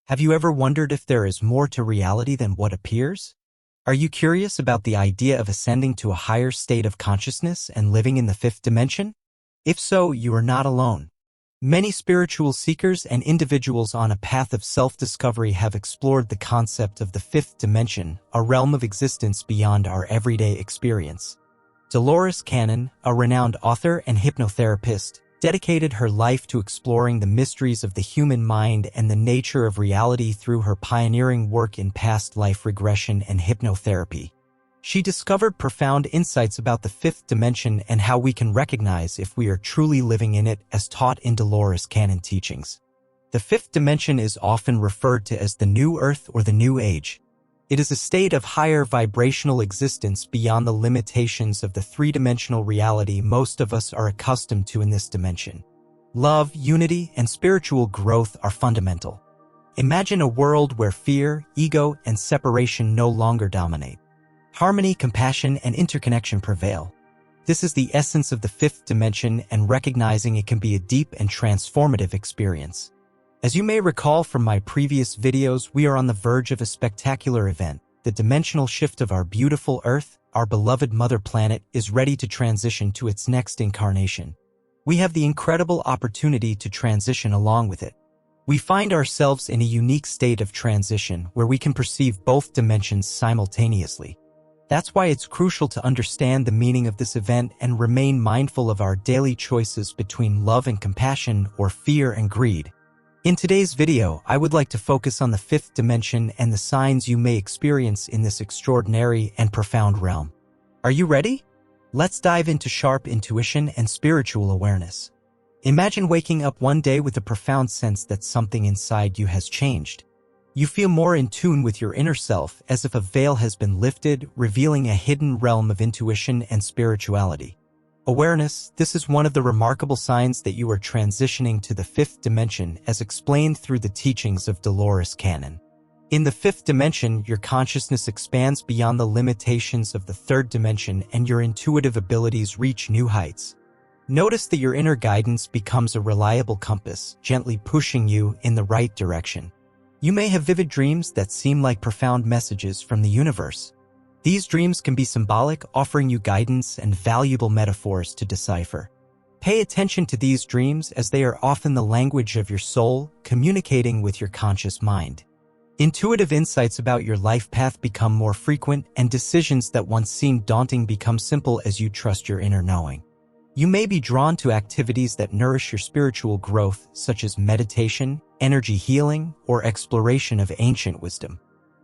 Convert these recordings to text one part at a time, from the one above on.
Have you ever wondered if there is more to reality than what appears? Are you curious about the idea of ascending to a higher state of consciousness and living in the fifth dimension? If so, you are not alone. Many spiritual seekers and individuals on a path of self-discovery have explored the concept of the fifth dimension, a realm of existence beyond our everyday experience. Dolores Cannon, a renowned author and hypnotherapist, dedicated her life to exploring the mysteries of the human mind and the nature of reality through her pioneering work in past life regression and hypnotherapy. She discovered profound insights about the fifth dimension and how we can recognize if we are truly living in it, as taught in Dolores Cannon teachings. The fifth dimension is often referred to as the New Earth or the New Age. It is a state of higher vibrational existence beyond the limitations of the three-dimensional reality most of us are accustomed to in this dimension. Love, unity, and spiritual growth are fundamental. Imagine a world where fear, ego, and separation no longer dominate. Harmony, compassion, and interconnection prevail. This is the essence of the fifth dimension, and recognizing it can be a deep and transformative experience. As you may recall from my previous videos, we are on the verge of a spectacular event. The dimensional shift of our beautiful Earth, our beloved mother planet, is ready to transition to its next incarnation. We have the incredible opportunity to transition along with it. We find ourselves in a unique state of transition where we can perceive both dimensions simultaneously. That's why it's crucial to understand the meaning of this event and remain mindful of our daily choices between love and compassion or fear and greed. In today's video, I would like to focus on the fifth dimension and the signs you may experience in this extraordinary and profound realm. Are you ready? Let's dive into sharp intuition and spiritual awareness. Imagine waking up one day with a profound sense that something inside you has changed. You feel more in tune with your inner self, as if a veil has been lifted, revealing a hidden realm of intuition and spirituality. Awareness, this is one of the remarkable signs that you are transitioning to the fifth dimension, as explained through the teachings of Dolores Cannon. In the fifth dimension, your consciousness expands beyond the limitations of the third dimension and your intuitive abilities reach new heights. Notice that your inner guidance becomes a reliable compass, gently pushing you in the right direction. You may have vivid dreams that seem like profound messages from the universe. These dreams can be symbolic, offering you guidance and valuable metaphors to decipher. Pay attention to these dreams, as they are often the language of your soul, communicating with your conscious mind. Intuitive insights about your life path become more frequent, and decisions that once seemed daunting become simple as you trust your inner knowing. You may be drawn to activities that nourish your spiritual growth, such as meditation, energy healing, or exploration of ancient wisdom.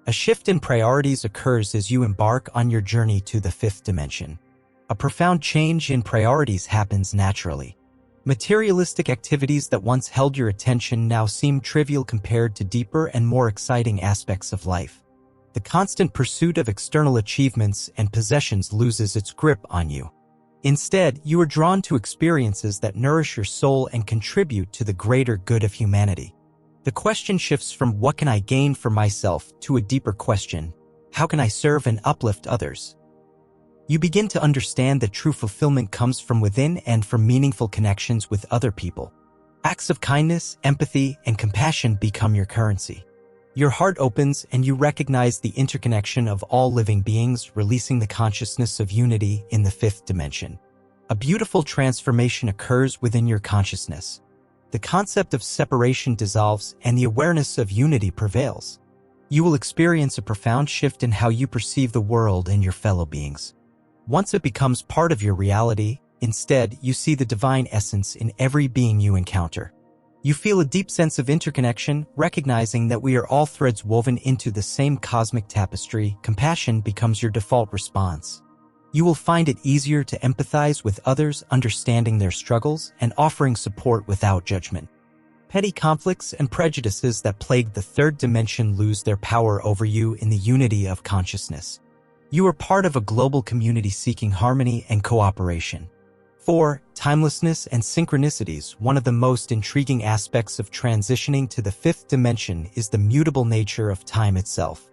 A shift in priorities occurs as you embark on your journey to the fifth dimension. A profound change in priorities happens naturally. Materialistic activities that once held your attention now seem trivial compared to deeper and more exciting aspects of life. The constant pursuit of external achievements and possessions loses its grip on you. Instead, you are drawn to experiences that nourish your soul and contribute to the greater good of humanity. The question shifts from what can I gain for myself to a deeper question: how can I serve and uplift others? You begin to understand that true fulfillment comes from within and from meaningful connections with other people. Acts of kindness, empathy, and compassion become your currency. Your heart opens and you recognize the interconnection of all living beings, releasing the consciousness of unity in the fifth dimension. A beautiful transformation occurs within your consciousness. The concept of separation dissolves and the awareness of unity prevails. You will experience a profound shift in how you perceive the world and your fellow beings. Once it becomes part of your reality, instead, you see the divine essence in every being you encounter. You feel a deep sense of interconnection, recognizing that we are all threads woven into the same cosmic tapestry. Compassion becomes your default response. You will find it easier to empathize with others, understanding their struggles and offering support without judgment. Petty conflicts and prejudices that plague the third dimension lose their power over you in the unity of consciousness. You are part of a global community seeking harmony and cooperation. 4. Timelessness and synchronicities. One of the most intriguing aspects of transitioning to the fifth dimension is the mutable nature of time itself.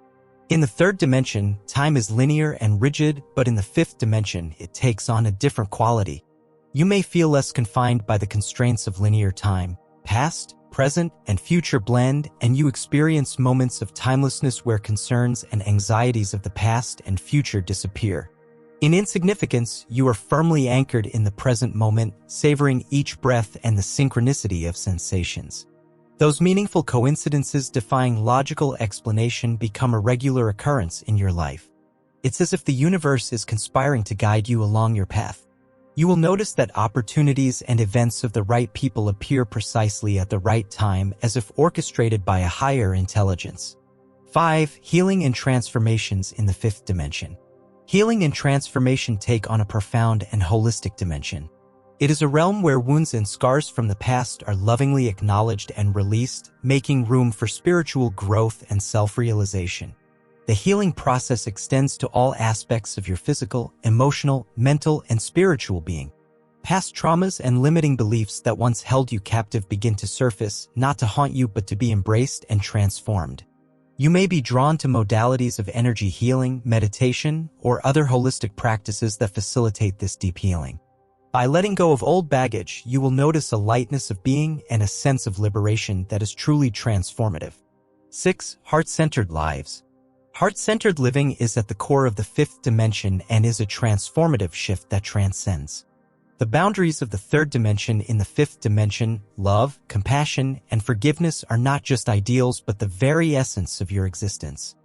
In the third dimension, time is linear and rigid, but in the fifth dimension, it takes on a different quality. You may feel less confined by the constraints of linear time. Past, present, and future blend, and you experience moments of timelessness where concerns and anxieties of the past and future disappear. In insignificance, you are firmly anchored in the present moment, savoring each breath and the synchronicity of sensations. Those meaningful coincidences defying logical explanation become a regular occurrence in your life. It's as if the universe is conspiring to guide you along your path. You will notice that opportunities and events of the right people appear precisely at the right time, as if orchestrated by a higher intelligence. 5. Healing and transformations in the fifth dimension. Healing and transformation take on a profound and holistic dimension. It is a realm where wounds and scars from the past are lovingly acknowledged and released, making room for spiritual growth and self-realization. The healing process extends to all aspects of your physical, emotional, mental, and spiritual being. Past traumas and limiting beliefs that once held you captive begin to surface, not to haunt you but to be embraced and transformed. You may be drawn to modalities of energy healing, meditation, or other holistic practices that facilitate this deep healing. By letting go of old baggage, you will notice a lightness of being and a sense of liberation that is truly transformative. 6. Heart-centered lives. Heart-centered living is at the core of the fifth dimension and is a transformative shift that transcends the boundaries of the third dimension. In the fifth dimension, love, compassion, and forgiveness are not just ideals but the very essence of your existence.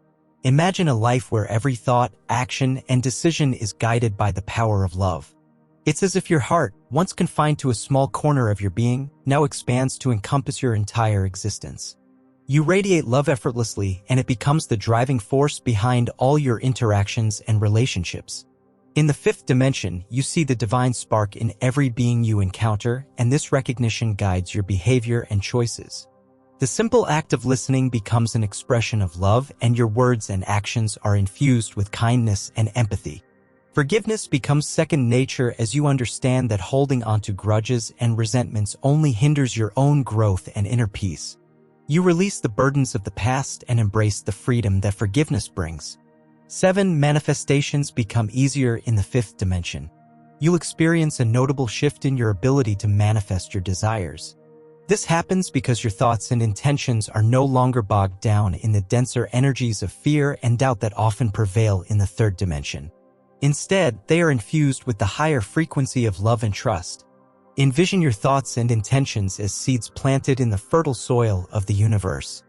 Imagine a life where every thought, action, and decision is guided by the power of love. It's as if your heart, once confined to a small corner of your being, now expands to encompass your entire existence. You radiate love effortlessly, and it becomes the driving force behind all your interactions and relationships. In the fifth dimension, you see the divine spark in every being you encounter, and this recognition guides your behavior and choices. The simple act of listening becomes an expression of love, and your words and actions are infused with kindness and empathy. Forgiveness becomes second nature as you understand that holding onto grudges and resentments only hinders your own growth and inner peace. You release the burdens of the past and embrace the freedom that forgiveness brings. 7. Manifestations become easier in the fifth dimension. You'll experience a notable shift in your ability to manifest your desires. This happens because your thoughts and intentions are no longer bogged down in the denser energies of fear and doubt that often prevail in the third dimension. Instead, they are infused with the higher frequency of love and trust. Envision your thoughts and intentions as seeds planted in the fertile soil of the universe.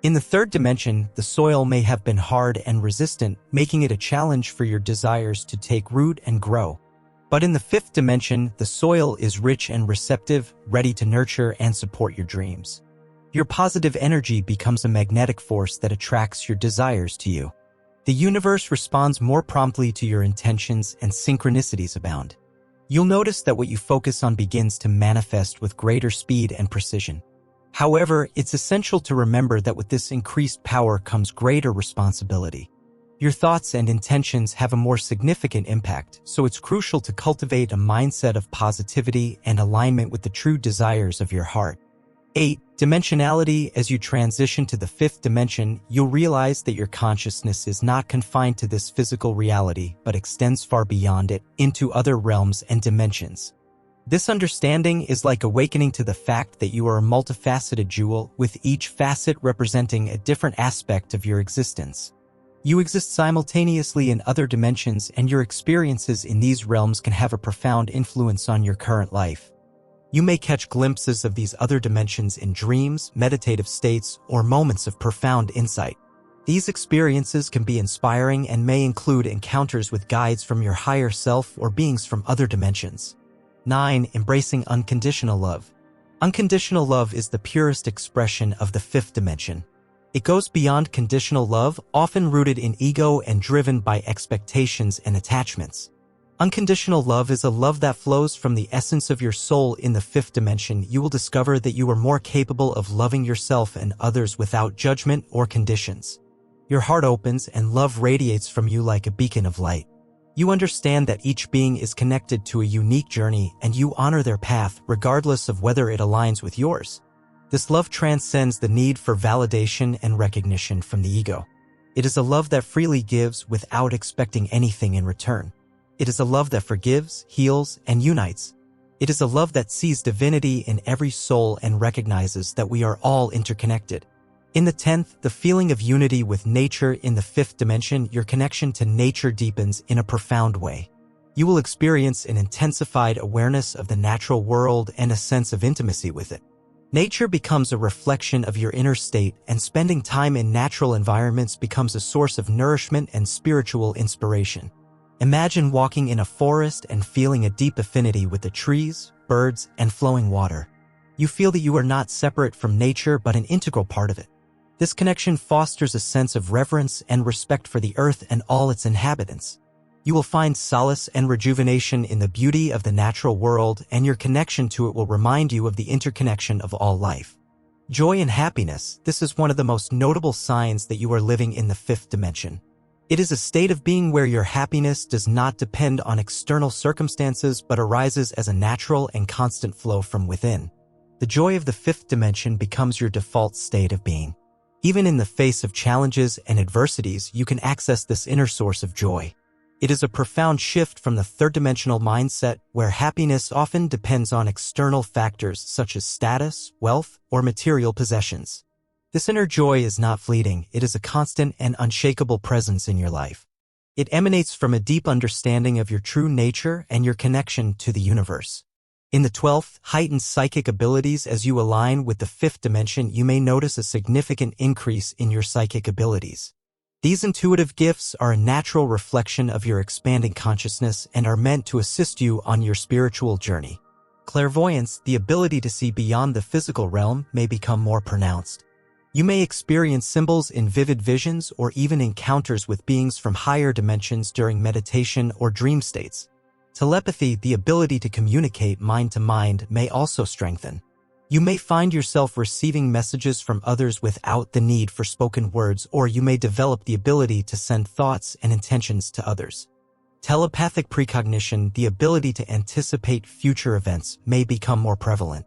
In the third dimension, the soil may have been hard and resistant, making it a challenge for your desires to take root and grow. But in the fifth dimension, the soil is rich and receptive, ready to nurture and support your dreams. Your positive energy becomes a magnetic force that attracts your desires to you. The universe responds more promptly to your intentions, and synchronicities abound. You'll notice that what you focus on begins to manifest with greater speed and precision. However, it's essential to remember that with this increased power comes greater responsibility. Your thoughts and intentions have a more significant impact, so it's crucial to cultivate a mindset of positivity and alignment with the true desires of your heart. 8. Dimensionality. As you transition to the fifth dimension, you'll realize that your consciousness is not confined to this physical reality, but extends far beyond it, into other realms and dimensions. This understanding is like awakening to the fact that you are a multifaceted jewel, with each facet representing a different aspect of your existence. You exist simultaneously in other dimensions, and your experiences in these realms can have a profound influence on your current life. You may catch glimpses of these other dimensions in dreams, meditative states, or moments of profound insight. These experiences can be inspiring and may include encounters with guides from your higher self or beings from other dimensions. 9. Embracing unconditional love. Unconditional love is the purest expression of the fifth dimension. It goes beyond conditional love, often rooted in ego and driven by expectations and attachments. Unconditional love is a love that flows from the essence of your soul. In the fifth dimension, you will discover that you are more capable of loving yourself and others without judgment or conditions. Your heart opens and love radiates from you like a beacon of light. You understand that each being is connected to a unique journey, and you honor their path regardless of whether it aligns with yours. This love transcends the need for validation and recognition from the ego. It is a love that freely gives without expecting anything in return. It is a love that forgives, heals, and unites. It is a love that sees divinity in every soul and recognizes that we are all interconnected. In the 10th, the feeling of unity with nature. In the 5th dimension, your connection to nature deepens in a profound way. You will experience an intensified awareness of the natural world and a sense of intimacy with it. Nature becomes a reflection of your inner state, and spending time in natural environments becomes a source of nourishment and spiritual inspiration. Imagine walking in a forest and feeling a deep affinity with the trees, birds, and flowing water. You feel that you are not separate from nature but an integral part of it. This connection fosters a sense of reverence and respect for the earth and all its inhabitants. You will find solace and rejuvenation in the beauty of the natural world, and your connection to it will remind you of the interconnection of all life. Joy and happiness. This is one of the most notable signs that you are living in the 5th dimension. It is a state of being where your happiness does not depend on external circumstances but arises as a natural and constant flow from within. The joy of the 5th dimension becomes your default state of being. Even in the face of challenges and adversities, you can access this inner source of joy. It is a profound shift from the third-dimensional mindset where happiness often depends on external factors such as status, wealth, or material possessions. This inner joy is not fleeting, it is a constant and unshakable presence in your life. It emanates from a deep understanding of your true nature and your connection to the universe. In the 12th, heightened psychic abilities. As you align with the 5th dimension, you may notice a significant increase in your psychic abilities. These intuitive gifts are a natural reflection of your expanding consciousness and are meant to assist you on your spiritual journey. Clairvoyance, the ability to see beyond the physical realm, may become more pronounced. You may experience symbols in vivid visions or even encounters with beings from higher dimensions during meditation or dream states. Telepathy, the ability to communicate mind to mind, may also strengthen. You may find yourself receiving messages from others without the need for spoken words, or you may develop the ability to send thoughts and intentions to others. Telepathic precognition, the ability to anticipate future events, may become more prevalent.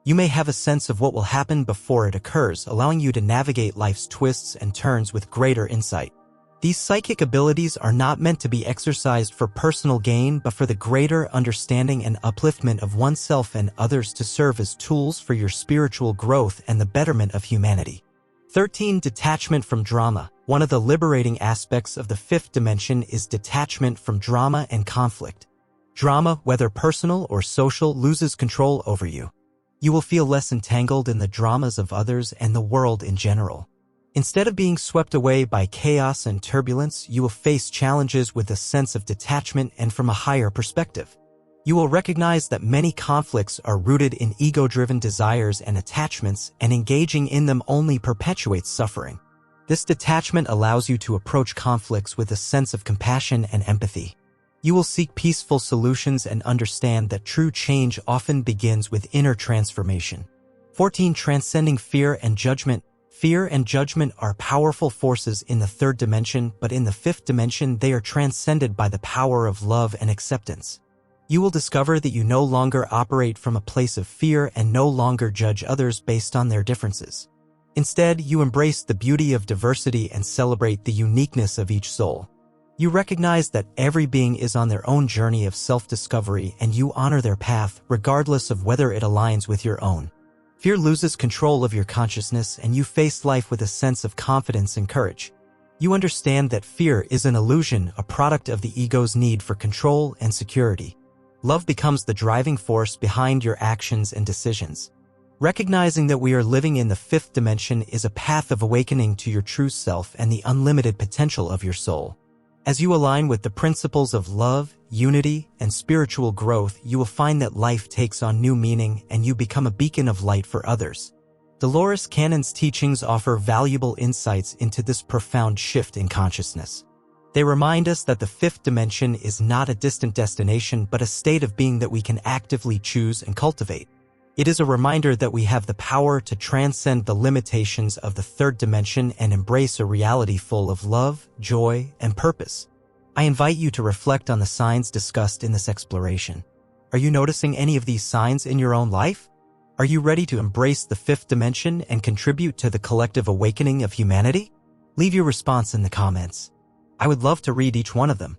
You may have a sense of what will happen before it occurs, allowing you to navigate life's twists and turns with greater insight. These psychic abilities are not meant to be exercised for personal gain but for the greater understanding and upliftment of oneself and others, to serve as tools for your spiritual growth and the betterment of humanity. 13. Detachment from drama. One of the liberating aspects of the 5th dimension is detachment from drama and conflict. Drama, whether personal or social, loses control over you. You will feel less entangled in the dramas of others and the world in general. Instead of being swept away by chaos and turbulence, you will face challenges with a sense of detachment and from a higher perspective. You will recognize that many conflicts are rooted in ego-driven desires and attachments, and engaging in them only perpetuates suffering. This detachment allows you to approach conflicts with a sense of compassion and empathy. You will seek peaceful solutions and understand that true change often begins with inner transformation. 14. Transcending fear and judgment. Fear and judgment are powerful forces in the 3rd dimension, but in the 5th dimension they are transcended by the power of love and acceptance. You will discover that you no longer operate from a place of fear and no longer judge others based on their differences. Instead, you embrace the beauty of diversity and celebrate the uniqueness of each soul. You recognize that every being is on their own journey of self-discovery, and you honor their path regardless of whether it aligns with your own. Fear loses control of your consciousness, and you face life with a sense of confidence and courage. You understand that fear is an illusion, a product of the ego's need for control and security. Love becomes the driving force behind your actions and decisions. Recognizing that we are living in the 5th dimension is a path of awakening to your true self and the unlimited potential of your soul. As you align with the principles of love, unity, and spiritual growth, you will find that life takes on new meaning and you become a beacon of light for others. Dolores Cannon's teachings offer valuable insights into this profound shift in consciousness. They remind us that the 5th dimension is not a distant destination but a state of being that we can actively choose and cultivate. It is a reminder that we have the power to transcend the limitations of the 3rd dimension and embrace a reality full of love, joy, and purpose. I invite you to reflect on the signs discussed in this exploration. Are you noticing any of these signs in your own life? Are you ready to embrace the 5th dimension and contribute to the collective awakening of humanity? Leave your response in the comments. I would love to read each one of them.